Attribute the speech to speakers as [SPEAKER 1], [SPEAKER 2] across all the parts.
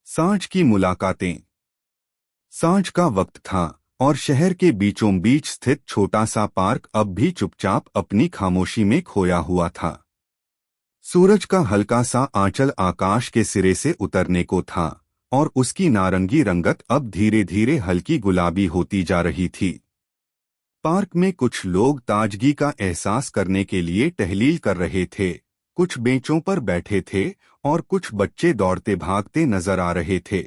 [SPEAKER 1] सांझ की मुलाकातें। सांझ का वक्त था और शहर के बीचों बीच स्थित छोटा सा पार्क अब भी चुपचाप अपनी खामोशी में खोया हुआ था। सूरज का हल्का सा आंचल आकाश के सिरे से उतरने को था और उसकी नारंगी रंगत अब धीरे धीरे हल्की गुलाबी होती जा रही थी। पार्क में कुछ लोग ताजगी का एहसास करने के लिए टहलील कर रहे थे, कुछ बेंचों पर बैठे थे और कुछ बच्चे दौड़ते भागते नजर आ रहे थे।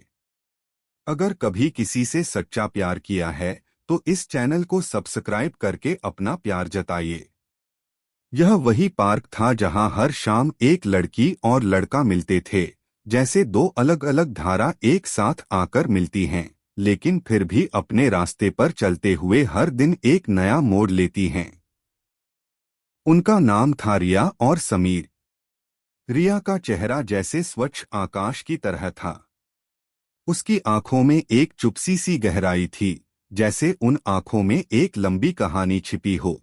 [SPEAKER 1] अगर कभी किसी से सच्चा प्यार किया है तो इस चैनल को सब्सक्राइब करके अपना प्यार जताइए। यह वही पार्क था जहां हर शाम एक लड़की और लड़का मिलते थे, जैसे दो अलग अलग धारा एक साथ आकर मिलती हैं, लेकिन फिर भी अपने रास्ते पर चलते हुए हर दिन एक नया मोड़ लेती हैं। उनका नाम था रिया और समीर। रिया का चेहरा जैसे स्वच्छ आकाश की तरह था। उसकी आंखों में एक चुपसी सी गहराई थी, जैसे उन आंखों में एक लंबी कहानी छिपी हो,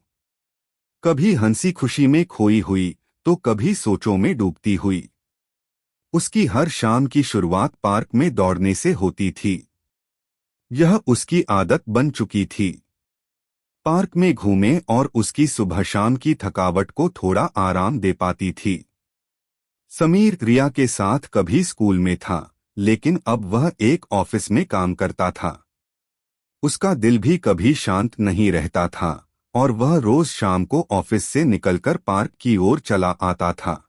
[SPEAKER 1] कभी हंसी खुशी में खोई हुई तो कभी सोचों में डूबती हुई। उसकी हर शाम की शुरुआत पार्क में दौड़ने से होती थी। यह उसकी आदत बन चुकी थी। पार्क में घूमे और उसकी सुबह शाम की थकावट को थोड़ा आराम दे पाती थी। समीर रिया के साथ कभी स्कूल में था, लेकिन अब वह एक ऑफिस में काम करता था। उसका दिल भी कभी शांत नहीं रहता था और वह रोज शाम को ऑफिस से निकलकर पार्क की ओर चला आता था।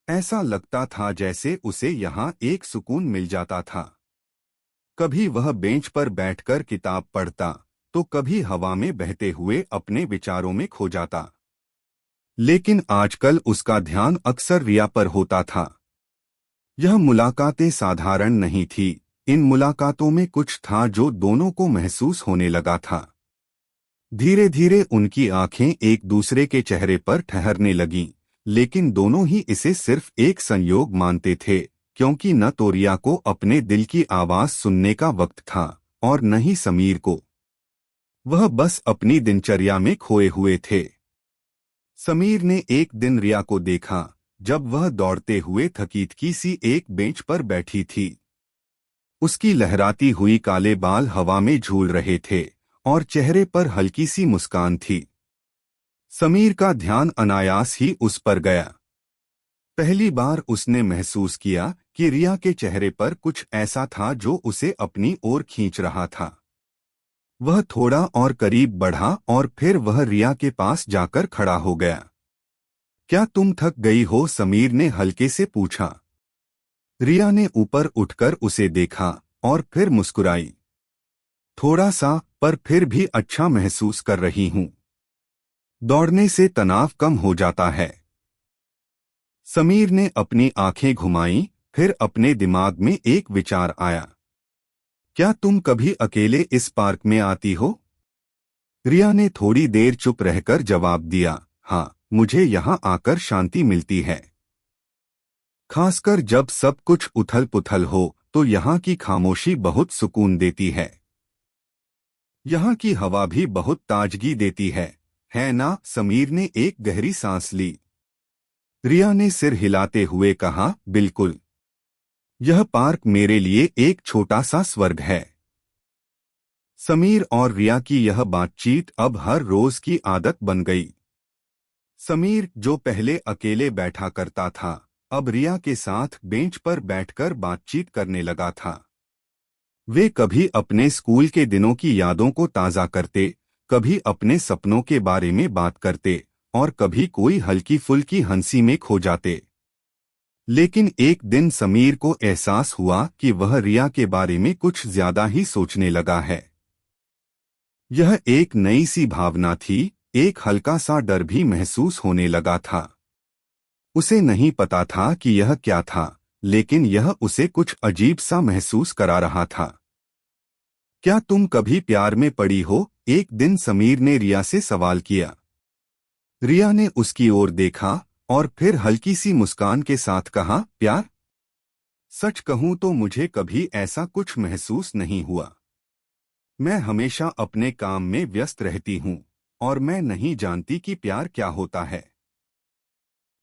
[SPEAKER 1] ऐसा लगता था जैसे उसे यहाँ एक सुकून मिल जाता था। कभी वह बेंच पर बैठकर किताब पढ़ता तो कभी हवा में बहते हुए अपने विचारों में खो जाता। लेकिन आजकल उसका ध्यान अक्सर रिया पर होता था। यह मुलाकातें साधारण नहीं थी, इन मुलाकातों में कुछ था जो दोनों को महसूस होने लगा था। धीरे धीरे उनकी आंखें एक दूसरे के चेहरे पर ठहरने लगीं, लेकिन दोनों ही इसे सिर्फ एक संयोग मानते थे, क्योंकि न तो रिया को अपने दिल की आवाज सुनने का वक्त था और न ही समीर को। वह बस अपनी दिनचर्या में खोए हुए थे। समीर ने एक दिन रिया को देखा जब वह दौड़ते हुए थकीथकी सी एक बेंच पर बैठी थी। उसकी लहराती हुई काले बाल हवा में झूल रहे थे और चेहरे पर हल्की सी मुस्कान थी। समीर का ध्यान अनायास ही उस पर गया। पहली बार उसने महसूस किया कि रिया के चेहरे पर कुछ ऐसा था जो उसे अपनी ओर खींच रहा था। वह थोड़ा और करीब बढ़ा और फिर वह रिया के पास जाकर खड़ा हो गया। क्या तुम थक गई हो? समीर ने हल्के से पूछा। रिया ने ऊपर उठकर उसे देखा और फिर मुस्कुराई। थोड़ा सा, पर फिर भी अच्छा महसूस कर रही हूं। दौड़ने से तनाव कम हो जाता है। समीर ने अपनी आंखें घुमाईं, फिर अपने दिमाग में एक विचार आया। क्या तुम कभी अकेले इस पार्क में आती हो? रिया ने थोड़ी देर चुप रहकर जवाब दिया, हाँ, मुझे यहाँ आकर शांति मिलती है। खासकर जब सब कुछ उथल पुथल हो तो यहाँ की खामोशी बहुत सुकून देती है। यहाँ की हवा भी बहुत ताजगी देती है ना? समीर ने एक गहरी सांस ली। रिया ने सिर हिलाते हुए कहा, बिल्कुल। यह पार्क मेरे लिए एक छोटा सा स्वर्ग है। समीर और रिया की यह बातचीत अब हर रोज की आदत बन गई। समीर, जो पहले अकेले बैठा करता था, अब रिया के साथ बेंच पर बैठकर बातचीत करने लगा था। वे कभी अपने स्कूल के दिनों की यादों को ताज़ा करते, कभी अपने सपनों के बारे में बात करते और कभी कोई हल्की फुल्की हंसी में खो जाते। लेकिन एक दिन समीर को एहसास हुआ कि वह रिया के बारे में कुछ ज्यादा ही सोचने लगा है। यह एक नई सी भावना थी, एक हल्का सा डर भी महसूस होने लगा था। उसे नहीं पता था कि यह क्या था, लेकिन यह उसे कुछ अजीब सा महसूस करा रहा था। क्या तुम कभी प्यार में पड़ी हो? एक दिन समीर ने रिया से सवाल किया। रिया ने उसकी ओर देखा और फिर हल्की सी मुस्कान के साथ कहा, प्यार? सच कहूं तो मुझे कभी ऐसा कुछ महसूस नहीं हुआ। मैं हमेशा अपने काम में व्यस्त रहती हूं और मैं नहीं जानती कि प्यार क्या होता है।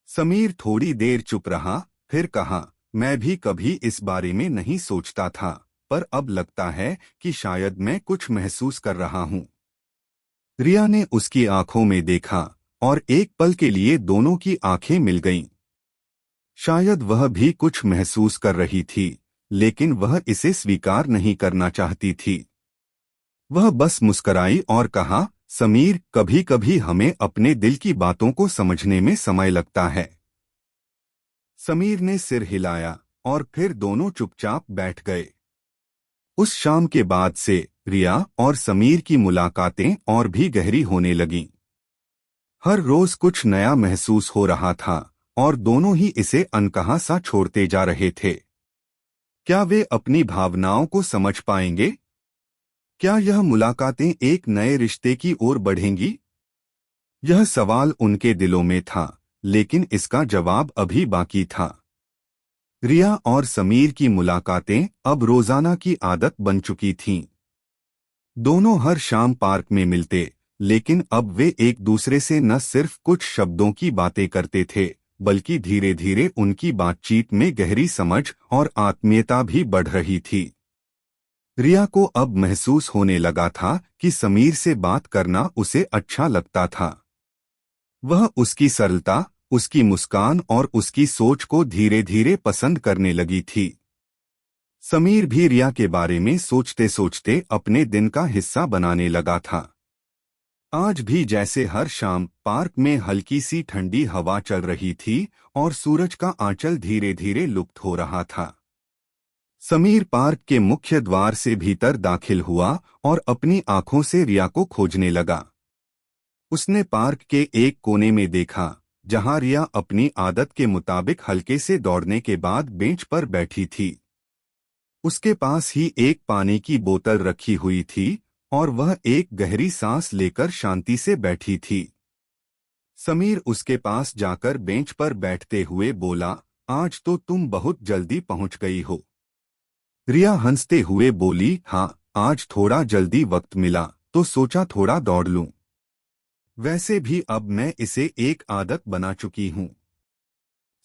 [SPEAKER 1] समीर थोड़ी देर चुप रहा, फिर कहा, मैं भी कभी इस बारे में नहीं सोचता था, पर अब लगता है कि शायद मैं कुछ महसूस कर रहा हूँ। रिया ने उसकी आंखों में देखा और एक पल के लिए दोनों की आंखें मिल गईं। शायद वह भी कुछ महसूस कर रही थी, लेकिन वह इसे स्वीकार नहीं करना चाहती थी। वह बस मुस्कराई और कहा, समीर, कभी कभी हमें अपने दिल की बातों को समझने में समय लगता है। समीर ने सिर हिलाया और फिर दोनों चुपचाप बैठ गए। उस शाम के बाद से रिया और समीर की मुलाकातें और भी गहरी होने लगीं। हर रोज कुछ नया महसूस हो रहा था और दोनों ही इसे अनकहा सा छोड़ते जा रहे थे। क्या वे अपनी भावनाओं को समझ पाएंगे? क्या यह मुलाकातें एक नए रिश्ते की ओर बढ़ेंगी? यह सवाल उनके दिलों में था, लेकिन इसका जवाब अभी बाकी था। रिया और समीर की मुलाकातें अब रोजाना की आदत बन चुकी थीं। दोनों हर शाम पार्क में मिलते, लेकिन अब वे एक दूसरे से न सिर्फ कुछ शब्दों की बातें करते थे, बल्कि धीरे धीरे उनकी बातचीत में गहरी समझ और आत्मीयता भी बढ़ रही थी। रिया को अब महसूस होने लगा था कि समीर से बात करना उसे अच्छा लगता था। वह उसकी सरलता, उसकी मुस्कान और उसकी सोच को धीरे धीरे पसंद करने लगी थी। समीर भी रिया के बारे में सोचते सोचते अपने दिन का हिस्सा बनाने लगा था। आज भी जैसे हर शाम पार्क में हल्की सी ठंडी हवा चल रही थी और सूरज का आंचल धीरे धीरे लुप्त हो रहा था। समीर पार्क के मुख्य द्वार से भीतर दाखिल हुआ और अपनी आंखों से रिया को खोजने लगा। उसने पार्क के एक कोने में देखा, जहां रिया अपनी आदत के मुताबिक हल्के से दौड़ने के बाद बेंच पर बैठी थी। उसके पास ही एक पानी की बोतल रखी हुई थी और वह एक गहरी सांस लेकर शांति से बैठी थी। समीर उसके पास जाकर बेंच पर बैठते हुए बोला, आज तो तुम बहुत जल्दी पहुंच गई हो। रिया हंसते हुए बोली, हाँ, आज थोड़ा जल्दी वक्त मिला तो सोचा थोड़ा दौड़ लूं। वैसे भी अब मैं इसे एक आदत बना चुकी हूं।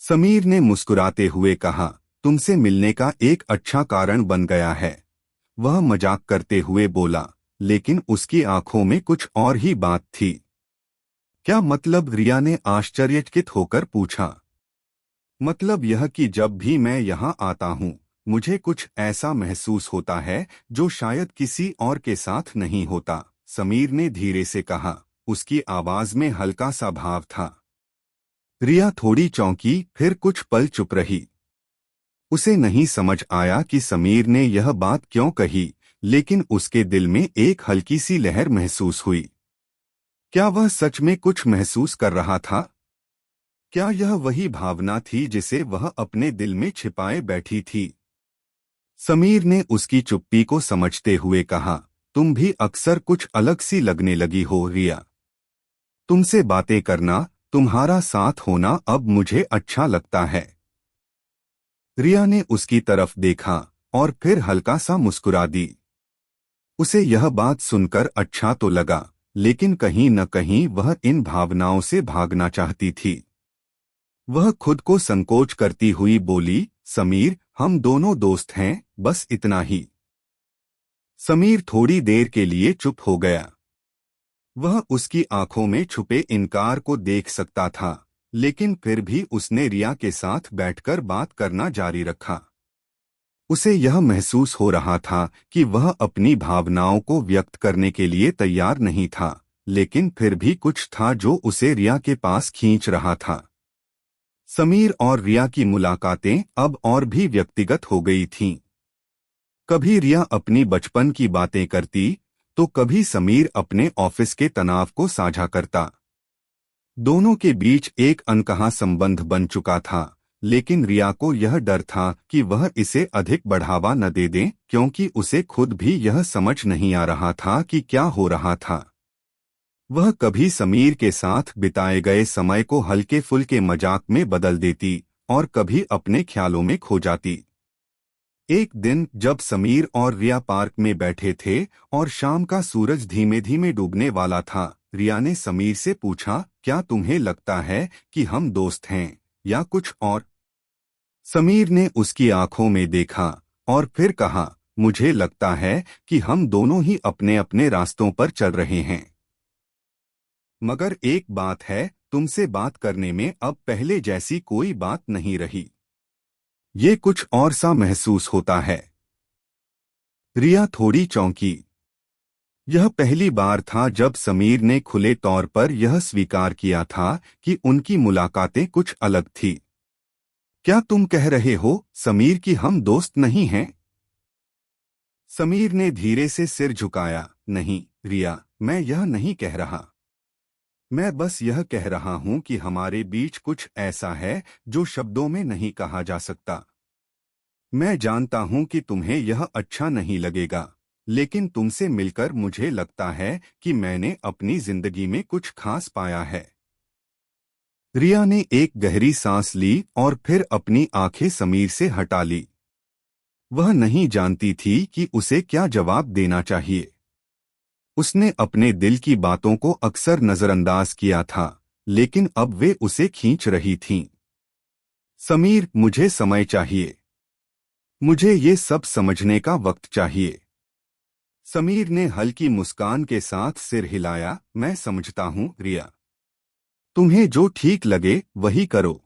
[SPEAKER 1] समीर ने मुस्कुराते हुए कहा, तुमसे मिलने का एक अच्छा कारण बन गया है। वह मजाक करते हुए बोला, लेकिन उसकी आंखों में कुछ और ही बात थी। क्या मतलब? रिया ने आश्चर्यचकित होकर पूछा। मतलब यह कि जब भी मैं यहाँ आता हूँ, मुझे कुछ ऐसा महसूस होता है जो शायद किसी और के साथ नहीं होता, समीर ने धीरे से कहा। उसकी आवाज में हल्का सा भाव था। रिया थोड़ी चौंकी, फिर कुछ पल चुप रही। उसे नहीं समझ आया कि समीर ने यह बात क्यों कही, लेकिन उसके दिल में एक हल्की सी लहर महसूस हुई। क्या वह सच में कुछ महसूस कर रहा था? क्या यह वही भावना थी जिसे वह अपने दिल में छिपाए बैठी थी? समीर ने उसकी चुप्पी को समझते हुए कहा, तुम भी अक्सर कुछ अलग सी लगने लगी हो रिया। तुमसे बातें करना, तुम्हारा साथ होना अब मुझे अच्छा लगता है। रिया ने उसकी तरफ देखा और फिर हल्का सा मुस्कुरा दी। उसे यह बात सुनकर अच्छा तो लगा, लेकिन कहीं न कहीं वह इन भावनाओं से भागना चाहती थी। वह खुद को संकोच करती हुई बोली, समीर, हम दोनों दोस्त हैं, बस इतना ही। समीर थोड़ी देर के लिए चुप हो गया। वह उसकी आंखों में छुपे इनकार को देख सकता था, लेकिन फिर भी उसने रिया के साथ बैठकर बात करना जारी रखा। उसे यह महसूस हो रहा था कि वह अपनी भावनाओं को व्यक्त करने के लिए तैयार नहीं था, लेकिन फिर भी कुछ था जो उसे रिया के पास खींच रहा था। समीर और रिया की मुलाकातें अब और भी व्यक्तिगत हो गई थीं। कभी रिया अपनी बचपन की बातें करती, तो कभी समीर अपने ऑफिस के तनाव को साझा करता। दोनों के बीच एक अनकहा संबंध बन चुका था, लेकिन रिया को यह डर था कि वह इसे अधिक बढ़ावा न दे दे, क्योंकि उसे खुद भी यह समझ नहीं आ रहा था कि क्या हो रहा था। वह कभी समीर के साथ बिताए गए समय को हल्के फुल्के मजाक में बदल देती और कभी अपने ख्यालों में खो जाती। एक दिन जब समीर और रिया पार्क में बैठे थे और शाम का सूरज धीमे धीमे डूबने वाला था, रिया ने समीर से पूछा, क्या तुम्हें लगता है कि हम दोस्त हैं या कुछ और? समीर ने उसकी आंखों में देखा और फिर कहा, मुझे लगता है कि हम दोनों ही अपने अपने रास्तों पर चल रहे हैं। मगर एक बात है, तुमसे बात करने में अब पहले जैसी कोई बात नहीं रही। ये कुछ और सा महसूस होता है। रिया थोड़ी चौंकी। यह पहली बार था जब समीर ने खुले तौर पर यह स्वीकार किया था कि उनकी मुलाकातें कुछ अलग थी। क्या तुम कह रहे हो, समीर, कि हम दोस्त नहीं हैं? समीर ने धीरे से सिर झुकाया। नहीं रिया, मैं यह नहीं कह रहा। मैं बस यह कह रहा हूं कि हमारे बीच कुछ ऐसा है जो शब्दों में नहीं कहा जा सकता। मैं जानता हूं कि तुम्हें यह अच्छा नहीं लगेगा, लेकिन तुमसे मिलकर मुझे लगता है कि मैंने अपनी जिंदगी में कुछ खास पाया है। रिया ने एक गहरी सांस ली और फिर अपनी आंखें समीर से हटा ली। वह नहीं जानती थी कि उसे क्या जवाब देना चाहिए। उसने अपने दिल की बातों को अक्सर नजरअंदाज किया था, लेकिन अब वे उसे खींच रही थीं। समीर, मुझे समय चाहिए। मुझे ये सब समझने का वक्त चाहिए। समीर ने हल्की मुस्कान के साथ सिर हिलाया। मैं समझता हूं रिया। तुम्हें जो ठीक लगे वही करो।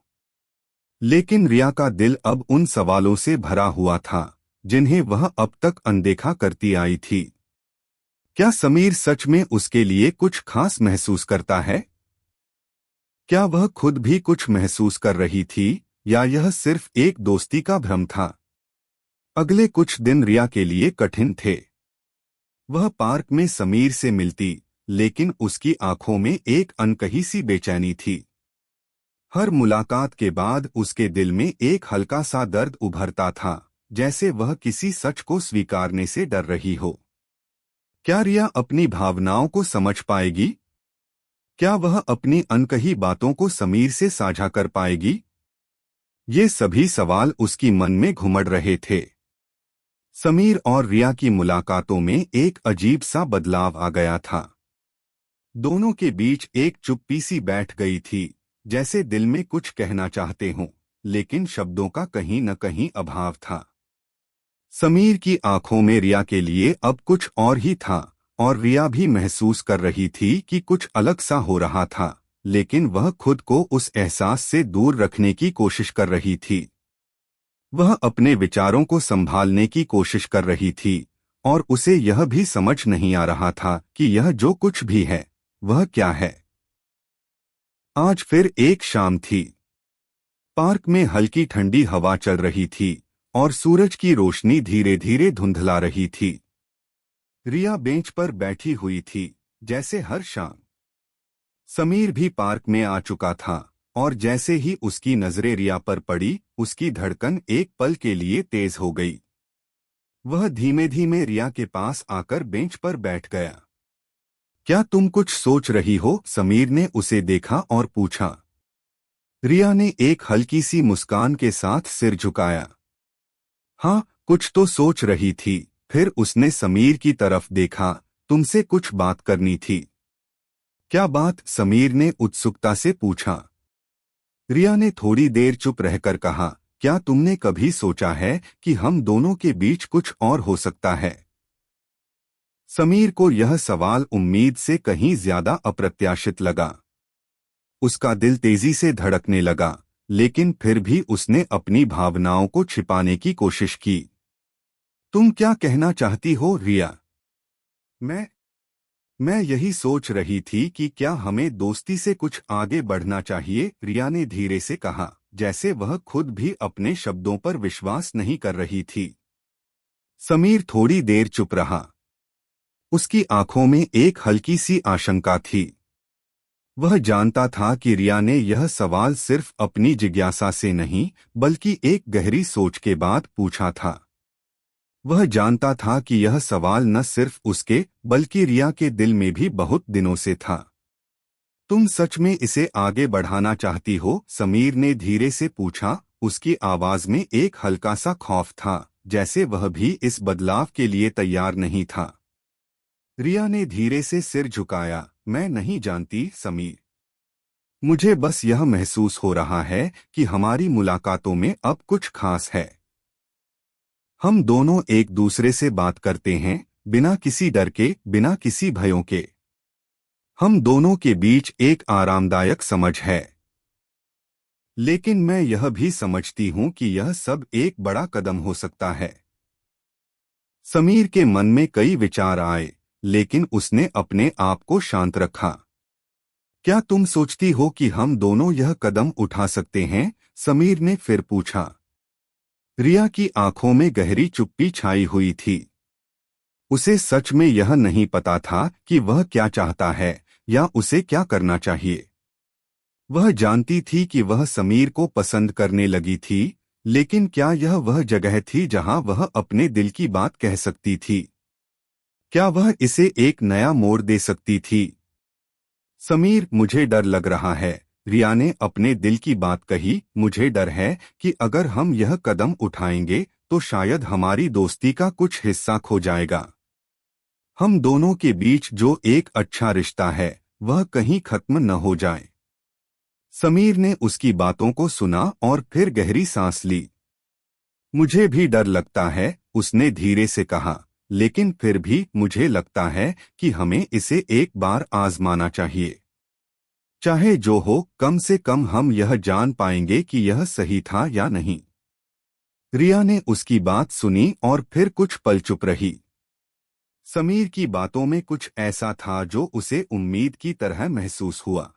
[SPEAKER 1] लेकिन रिया का दिल अब उन सवालों से भरा हुआ था जिन्हें वह अब तक अनदेखा करती आई थी। क्या समीर सच में उसके लिए कुछ खास महसूस करता है? क्या वह खुद भी कुछ महसूस कर रही थी, या यह सिर्फ एक दोस्ती का भ्रम था? अगले कुछ दिन रिया के लिए कठिन थे। वह पार्क में समीर से मिलती, लेकिन उसकी आंखों में एक अनकही सी बेचैनी थी। हर मुलाकात के बाद उसके दिल में एक हल्का सा दर्द उभरता था, जैसे वह किसी सच को स्वीकारने से डर रही हो। क्या रिया अपनी भावनाओं को समझ पाएगी? क्या वह अपनी अनकही बातों को समीर से साझा कर पाएगी? ये सभी सवाल उसकी मन में घुमड़ रहे थे। समीर और रिया की मुलाकातों में एक अजीब सा बदलाव आ गया था। दोनों के बीच एक चुप्पी सी बैठ गई थी, जैसे दिल में कुछ कहना चाहते हों, लेकिन शब्दों का कहीं न कहीं अभाव था। समीर की आंखों में रिया के लिए अब कुछ और ही था, और रिया भी महसूस कर रही थी कि कुछ अलग सा हो रहा था, लेकिन वह खुद को उस एहसास से दूर रखने की कोशिश कर रही थी। वह अपने विचारों को संभालने की कोशिश कर रही थी, और उसे यह भी समझ नहीं आ रहा था कि यह जो कुछ भी है, वह क्या है। आज फिर एक शाम थी। पार्क में हल्की ठंडी हवा चल रही थी और सूरज की रोशनी धीरे धीरे धुंधला रही थी। रिया बेंच पर बैठी हुई थी, जैसे हर शाम। समीर भी पार्क में आ चुका था, और जैसे ही उसकी नजरें रिया पर पड़ी, उसकी धड़कन एक पल के लिए तेज हो गई। वह धीमे धीमे रिया के पास आकर बेंच पर बैठ गया। क्या तुम कुछ सोच रही हो? समीर ने उसे देखा और पूछा। रिया ने एक हल्की सी मुस्कान के साथ सिर झुकाया। हाँ, कुछ तो सोच रही थी। फिर उसने समीर की तरफ देखा। तुमसे कुछ बात करनी थी। क्या बात? समीर ने उत्सुकता से पूछा। रिया ने थोड़ी देर चुप रहकर कहा, क्या तुमने कभी सोचा है कि हम दोनों के बीच कुछ और हो सकता है? समीर को यह सवाल उम्मीद से कहीं ज्यादा अप्रत्याशित लगा। उसका दिल तेजी से धड़कने लगा, लेकिन फिर भी उसने अपनी भावनाओं को छिपाने की कोशिश की। तुम क्या कहना चाहती हो रिया? मैं यही सोच रही थी कि क्या हमें दोस्ती से कुछ आगे बढ़ना चाहिए, रिया ने धीरे से कहा, जैसे वह खुद भी अपने शब्दों पर विश्वास नहीं कर रही थी। समीर थोड़ी देर चुप रहा। उसकी आंखों में एक हल्की सी आशंका थी। वह जानता था कि रिया ने यह सवाल सिर्फ अपनी जिज्ञासा से नहीं, बल्कि एक गहरी सोच के बाद पूछा था। वह जानता था कि यह सवाल न सिर्फ उसके, बल्कि रिया के दिल में भी बहुत दिनों से था। तुम सच में इसे आगे बढ़ाना चाहती हो? समीर ने धीरे से पूछा। उसकी आवाज में एक हल्का सा खौफ था, जैसे वह भी इस बदलाव के लिए तैयार नहीं था। रिया ने धीरे से सिर झुकाया। मैं नहीं जानती समीर। मुझे बस यह महसूस हो रहा है कि हमारी मुलाकातों में अब कुछ खास है। हम दोनों एक दूसरे से बात करते हैं, बिना किसी डर के, बिना किसी भयों के। हम दोनों के बीच एक आरामदायक समझ है। लेकिन मैं यह भी समझती हूं कि यह सब एक बड़ा कदम हो सकता है। समीर के मन में कई विचार आए, लेकिन उसने अपने आप को शांत रखा। क्या तुम सोचती हो कि हम दोनों यह कदम उठा सकते हैं? समीर ने फिर पूछा। रिया की आंखों में गहरी चुप्पी छाई हुई थी। उसे सच में यह नहीं पता था कि वह क्या चाहता है या उसे क्या करना चाहिए। वह जानती थी कि वह समीर को पसंद करने लगी थी, लेकिन क्या यह वह जगह थी जहां वह अपने दिल की बात कह सकती थी? क्या वह इसे एक नया मोड़ दे सकती थी? समीर, मुझे डर लग रहा है, रिया ने अपने दिल की बात कही। मुझे डर है कि अगर हम यह कदम उठाएंगे तो शायद हमारी दोस्ती का कुछ हिस्सा खो जाएगा। हम दोनों के बीच जो एक अच्छा रिश्ता है वह कहीं खत्म न हो जाए। समीर ने उसकी बातों को सुना और फिर गहरी सांस ली। मुझे भी डर लगता है, उसने धीरे से कहा, लेकिन फिर भी मुझे लगता है कि हमें इसे एक बार आजमाना चाहिए। चाहे जो हो, कम से कम हम यह जान पाएंगे कि यह सही था या नहीं। रिया ने उसकी बात सुनी और फिर कुछ पल चुप रही। समीर की बातों में कुछ ऐसा था जो उसे उम्मीद की तरह महसूस हुआ।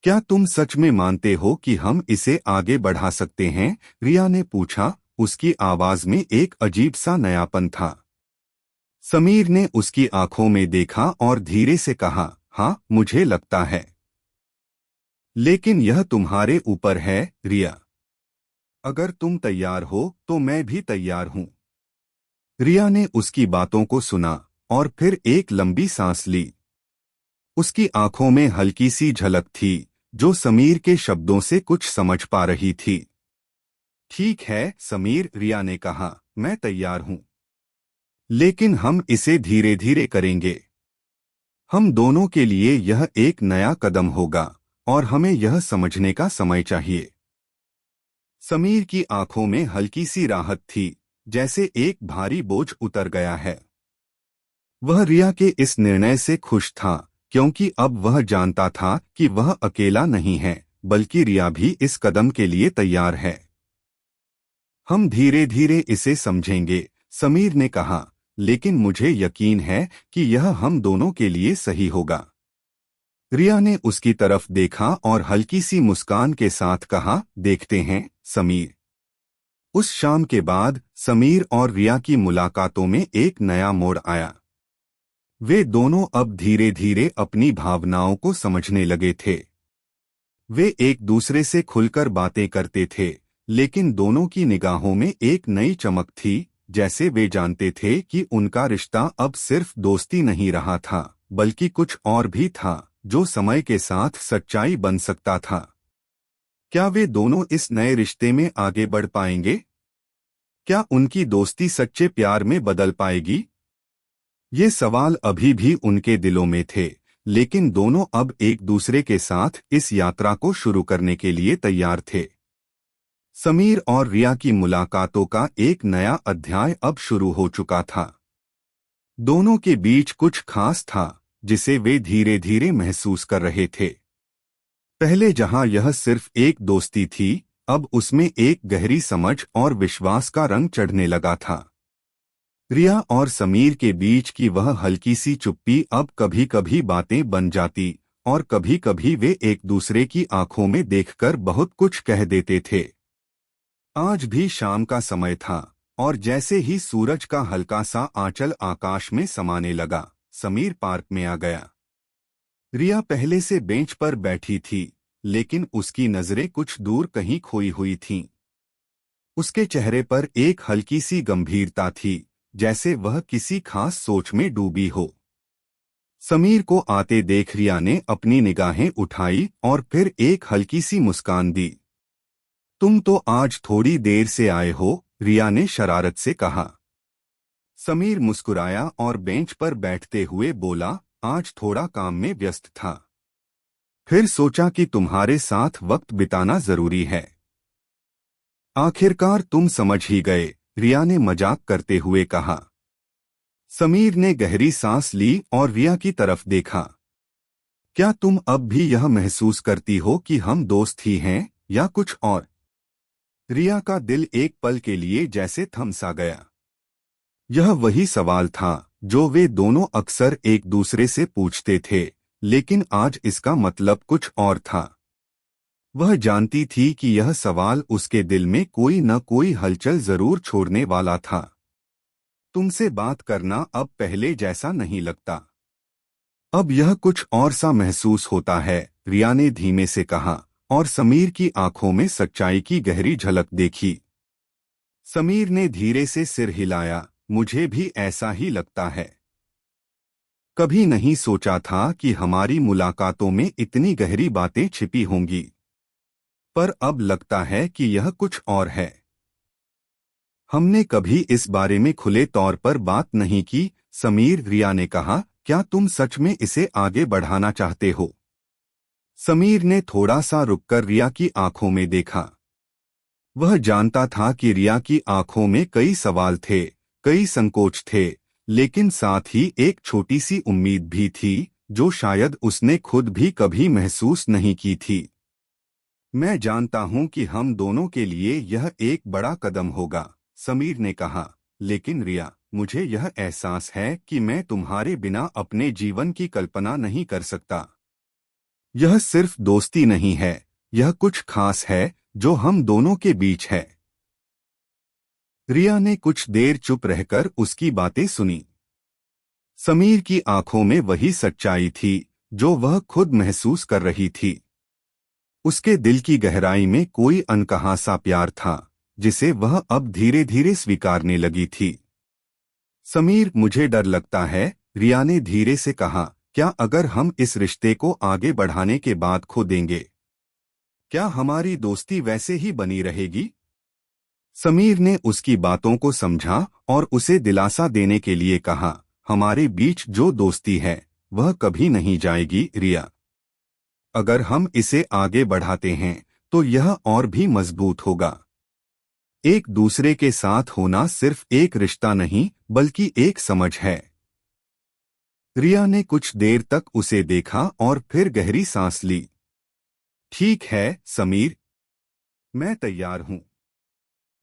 [SPEAKER 1] क्या तुम सच में मानते हो कि हम इसे आगे बढ़ा सकते हैं? रिया ने पूछा, उसकी आवाज में एक अजीब सा नयापन था। समीर ने उसकी आंखों में देखा और धीरे से कहा, हाँ, मुझे लगता है। लेकिन यह तुम्हारे ऊपर है, रिया। अगर तुम तैयार हो तो मैं भी तैयार हूं। रिया ने उसकी बातों को सुना और फिर एक लंबी सांस ली। उसकी आंखों में हल्की सी झलक थी जो समीर के शब्दों से कुछ समझ पा रही थी। ठीक है समीर, रिया ने कहा, मैं तैयार हूं। लेकिन हम इसे धीरे धीरे करेंगे। हम दोनों के लिए यह एक नया कदम होगा और हमें यह समझने का समय चाहिए। समीर की आंखों में हल्की सी राहत थी, जैसे एक भारी बोझ उतर गया है। वह रिया के इस निर्णय से खुश था, क्योंकि अब वह जानता था कि वह अकेला नहीं है, बल्कि रिया भी इस कदम के लिए तैयार है। हम धीरे धीरे इसे समझेंगे, समीर ने कहा, लेकिन मुझे यकीन है कि यह हम दोनों के लिए सही होगा। रिया ने उसकी तरफ देखा और हल्की सी मुस्कान के साथ कहा, देखते हैं, समीर। उस शाम के बाद समीर और रिया की मुलाकातों में एक नया मोड़ आया। वे दोनों अब धीरे धीरे अपनी भावनाओं को समझने लगे थे। वे एक दूसरे से खुलकर बातें करते थे, लेकिन दोनों की निगाहों में एक नई चमक थी, जैसे वे जानते थे कि उनका रिश्ता अब सिर्फ दोस्ती नहीं रहा था, बल्कि कुछ और भी था जो समय के साथ सच्चाई बन सकता था। क्या वे दोनों इस नए रिश्ते में आगे बढ़ पाएंगे? क्या उनकी दोस्ती सच्चे प्यार में बदल पाएगी? ये सवाल अभी भी उनके दिलों में थे, लेकिन दोनों अब एक दूसरे के साथ इस यात्रा को शुरू करने के लिए तैयार थे। समीर और रिया की मुलाकातों का एक नया अध्याय अब शुरू हो चुका था। दोनों के बीच कुछ खास था, जिसे वे धीरे धीरे महसूस कर रहे थे। पहले जहां यह सिर्फ एक दोस्ती थी, अब उसमें एक गहरी समझ और विश्वास का रंग चढ़ने लगा था। रिया और समीर के बीच की वह हल्की सी चुप्पी अब कभी कभी बातें बन जाती और कभी कभी वे एक दूसरे की आंखों में देखकर बहुत कुछ कह देते थे। आज भी शाम का समय था और जैसे ही सूरज का हल्का सा आंचल आकाश में समाने लगा, समीर पार्क में आ गया। रिया पहले से बेंच पर बैठी थी, लेकिन उसकी नजरें कुछ दूर कहीं खोई हुई थीं। उसके चेहरे पर एक हल्की सी गंभीरता थी, जैसे वह किसी खास सोच में डूबी हो। समीर को आते देख रिया ने अपनी निगाहें उठाई और फिर एक हल्की सी मुस्कान दी। तुम तो आज थोड़ी देर से आए हो, रिया ने शरारत से कहा। समीर मुस्कुराया और बेंच पर बैठते हुए बोला, आज थोड़ा काम में व्यस्त था। फिर सोचा कि तुम्हारे साथ वक्त बिताना जरूरी है। आखिरकार तुम समझ ही गए, रिया ने मजाक करते हुए कहा। समीर ने गहरी सांस ली और रिया की तरफ देखा। क्या तुम अब भी यह महसूस करती हो कि हम दोस्त ही हैं या कुछ और? रिया का दिल एक पल के लिए जैसे थम सा गया। यह वही सवाल था जो वे दोनों अक्सर एक दूसरे से पूछते थे, लेकिन आज इसका मतलब कुछ और था। वह जानती थी कि यह सवाल उसके दिल में कोई न कोई हलचल जरूर छोड़ने वाला था। तुमसे बात करना अब पहले जैसा नहीं लगता। अब यह कुछ और सा महसूस होता है, रिया ने धीमे से कहा, और समीर की आंखों में सच्चाई की गहरी झलक देखी। समीर ने धीरे से सिर हिलाया। मुझे भी ऐसा ही लगता है। कभी नहीं सोचा था कि हमारी मुलाकातों में इतनी गहरी बातें छिपी होंगी, पर अब लगता है कि यह कुछ और है। हमने कभी इस बारे में खुले तौर पर बात नहीं की। समीर, रिया ने कहा, क्या तुम सच में इसे आगे बढ़ाना चाहते हो? समीर ने थोड़ा सा रुककर रिया की आंखों में देखा। वह जानता था कि रिया की आंखों में कई सवाल थे, कई संकोच थे, लेकिन साथ ही एक छोटी सी उम्मीद भी थी जो शायद उसने खुद भी कभी महसूस नहीं की थी। मैं जानता हूं कि हम दोनों के लिए यह एक बड़ा कदम होगा, समीर ने कहा, लेकिन रिया, मुझे यह एहसास है कि मैं तुम्हारे बिना अपने जीवन की कल्पना नहीं कर सकता। यह सिर्फ दोस्ती नहीं है, यह कुछ खास है जो हम दोनों के बीच है। रिया ने कुछ देर चुप रहकर उसकी बातें सुनी। समीर की आंखों में वही सच्चाई थी जो वह खुद महसूस कर रही थी। उसके दिल की गहराई में कोई अनकहा सा प्यार था जिसे वह अब धीरे धीरे स्वीकारने लगी थी। समीर, मुझे डर लगता है, रिया ने धीरे से कहा। क्या अगर हम इस रिश्ते को आगे बढ़ाने के बाद खो देंगे? क्या हमारी दोस्ती वैसे ही बनी रहेगी? समीर ने उसकी बातों को समझा और उसे दिलासा देने के लिए कहा, हमारे बीच जो दोस्ती है वह कभी नहीं जाएगी रिया। अगर हम इसे आगे बढ़ाते हैं तो यह और भी मजबूत होगा। एक दूसरे के साथ होना सिर्फ एक रिश्ता नहीं बल्कि एक समझ है। रिया ने कुछ देर तक उसे देखा और फिर गहरी सांस ली। ठीक है समीर, मैं तैयार हूं।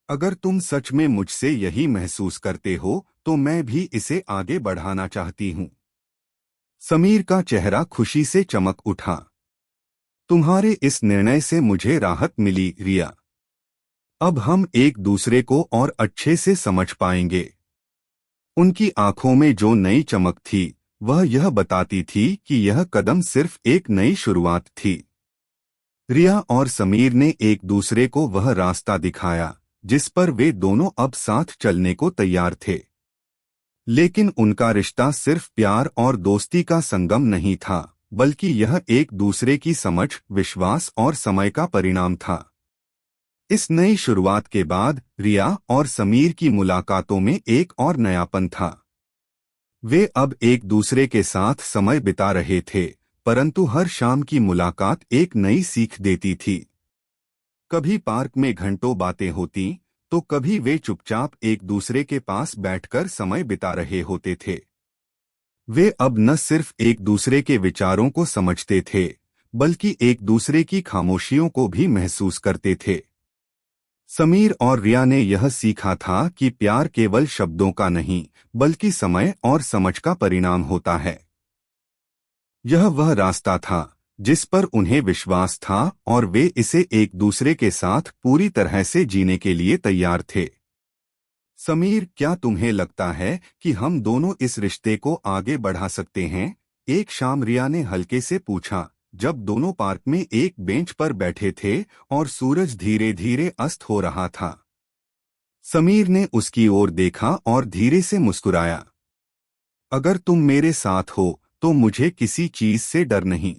[SPEAKER 1] अगर तुम सच में मुझसे यही महसूस करते हो तो मैं भी इसे आगे बढ़ाना चाहती हूं। समीर का चेहरा खुशी से चमक उठा। तुम्हारे इस निर्णय से मुझे राहत मिली रिया। अब हम एक दूसरे को और अच्छे से समझ पाएंगे। उनकी आंखों में जो नई चमक थी वह यह बताती थी कि यह कदम सिर्फ एक नई शुरुआत थी। रिया और समीर ने एक दूसरे को वह रास्ता दिखाया जिस पर वे दोनों अब साथ चलने को तैयार थे। लेकिन उनका रिश्ता सिर्फ प्यार और दोस्ती का संगम नहीं था, बल्कि यह एक दूसरे की समझ, विश्वास और समय का परिणाम था। इस नई शुरुआत के बाद रिया और समीर की मुलाकातों में एक और नयापन था। वे अब एक दूसरे के साथ समय बिता रहे थे, परंतु हर शाम की मुलाकात एक नई सीख देती थी। कभी पार्क में घंटों बातें होती तो कभी वे चुपचाप एक दूसरे के पास बैठकर समय बिता रहे होते थे। वे अब न सिर्फ एक दूसरे के विचारों को समझते थे बल्कि एक दूसरे की खामोशियों को भी महसूस करते थे। समीर और रिया ने यह सीखा था कि प्यार केवल शब्दों का नहीं बल्कि समय और समझ का परिणाम होता है। यह वह रास्ता था जिस पर उन्हें विश्वास था और वे इसे एक दूसरे के साथ पूरी तरह से जीने के लिए तैयार थे। समीर, क्या तुम्हें लगता है कि हम दोनों इस रिश्ते को आगे बढ़ा सकते हैं? एक शाम रिया ने हल्के से पूछा, जब दोनों पार्क में एक बेंच पर बैठे थे और सूरज धीरे धीरे अस्त हो रहा था। समीर ने उसकी ओर देखा और धीरे से मुस्कुराया। अगर तुम मेरे साथ हो तो मुझे किसी चीज से डर नहीं।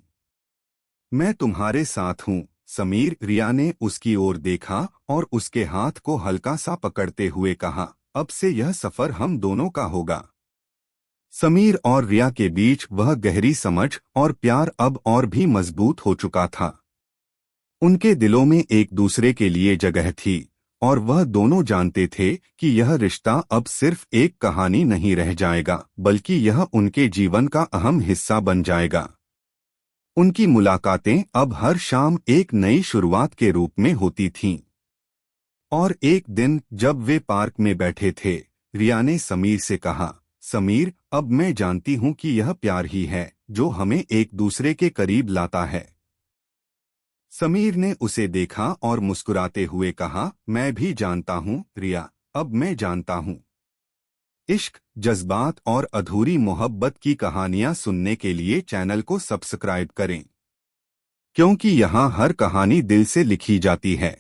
[SPEAKER 1] मैं तुम्हारे साथ हूँ समीर, रिया ने उसकी ओर देखा और उसके हाथ को हल्का सा पकड़ते हुए कहा, अब से यह सफर हम दोनों का होगा। समीर और रिया के बीच वह गहरी समझ और प्यार अब और भी मजबूत हो चुका था। उनके दिलों में एक दूसरे के लिए जगह थी और वह दोनों जानते थे कि यह रिश्ता अब सिर्फ एक कहानी नहीं रह जाएगा, बल्कि यह उनके जीवन का अहम हिस्सा बन जाएगा। उनकी मुलाकातें अब हर शाम एक नई शुरुआत के रूप में होती थीं। और एक दिन जब वे पार्क में बैठे थे, रिया ने समीर से कहा, समीर, अब मैं जानती हूँ कि यह प्यार ही है जो हमें एक दूसरे के करीब लाता है। समीर ने उसे देखा और मुस्कुराते हुए कहा, मैं भी जानता हूँ रिया, अब मैं जानता हूँ। इश्क, जज्बात और अधूरी मोहब्बत की कहानियाँ सुनने के लिए चैनल को सब्सक्राइब करें, क्योंकि यहाँ हर कहानी दिल से लिखी जाती है।